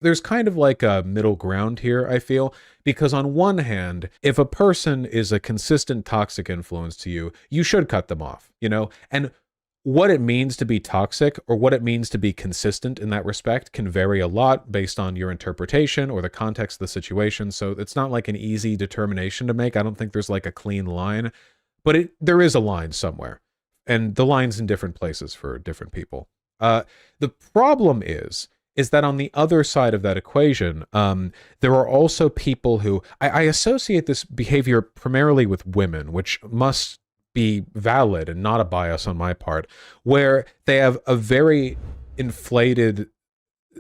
there's kind of like a middle ground here, I feel, because on one hand, if a person is a consistent toxic influence to you, you should cut them off, you know? And what it means to be toxic or what it means to be consistent in that respect can vary a lot based on your interpretation or the context of the situation. So it's not like an easy determination to make. I don't think there's like a clean line, but there is a line somewhere. And the line's in different places for different people. The problem is that on the other side of that equation, there are also people who, I associate this behavior primarily with women, which must be valid and not a bias on my part, where they have a very inflated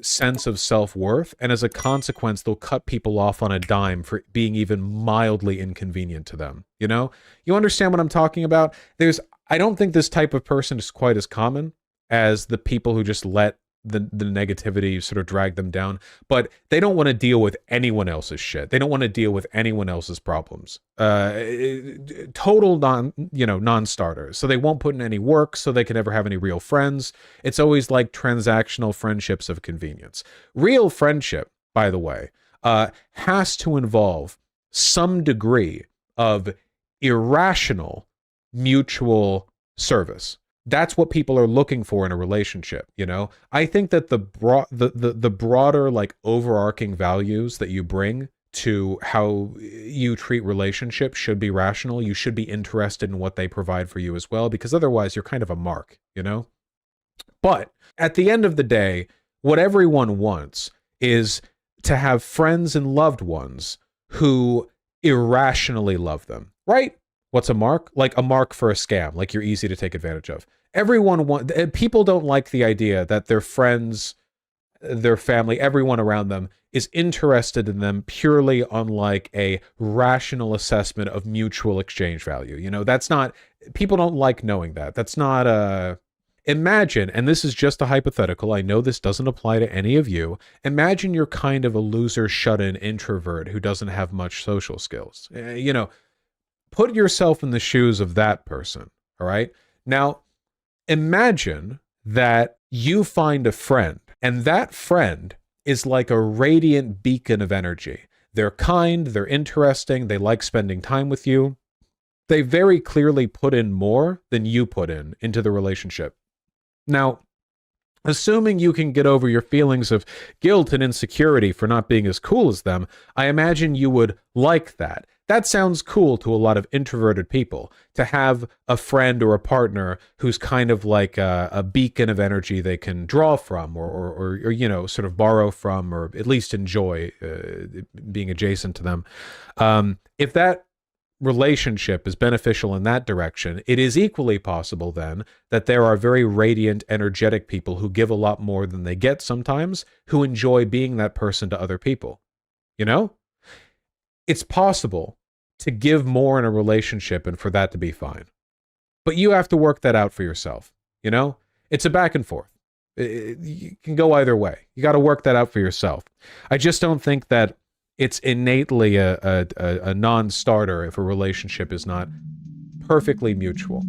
sense of self-worth, and as a consequence, they'll cut people off on a dime for being even mildly inconvenient to them. You know? You understand what I'm talking about? I don't think this type of person is quite as common as the people who just let the negativity sort of drag them down, but they don't want to deal with anyone else's shit. They don't want to deal with anyone else's problems. Total non-starters. So they won't put in any work, so they can never have any real friends. It's always like transactional friendships of convenience. Real friendship, by the way, has to involve some degree of irrational mutual service. That's what people are looking for in a relationship, you know? I think that the broader, like, overarching values that you bring to how you treat relationships should be rational. You should be interested in what they provide for you as well, because otherwise you're kind of a mark, you know? But at the end of the day, what everyone wants is to have friends and loved ones who irrationally love them, right? What's a mark? Like a mark for a scam, like you're easy to take advantage of. People don't like the idea that their friends, their family, everyone around them is interested in them purely on like a rational assessment of mutual exchange value. You know, people don't like knowing that. That's not imagine, and this is just a hypothetical, I know this doesn't apply to any of you. Imagine you're kind of a loser, shut-in introvert who doesn't have much social skills. You know, put yourself in the shoes of that person, all right? Now, imagine that you find a friend, and that friend is like a radiant beacon of energy. They're kind, they're interesting, they like spending time with you. They very clearly put in more than you put into the relationship. Now, assuming you can get over your feelings of guilt and insecurity for not being as cool as them, I imagine you would like that. That sounds cool to a lot of introverted people, to have a friend or a partner who's kind of like a beacon of energy they can draw from or you know, sort of borrow from, or at least enjoy being adjacent to them. If that relationship is beneficial in that direction, it is equally possible then that there are very radiant, energetic people who give a lot more than they get sometimes, who enjoy being that person to other people. You know? It's possible to give more in a relationship and for that to be fine. But you have to work that out for yourself. You know? It's a back and forth. You can go either way. You got to work that out for yourself. I just don't think that it's innately a non-starter if a relationship is not perfectly mutual.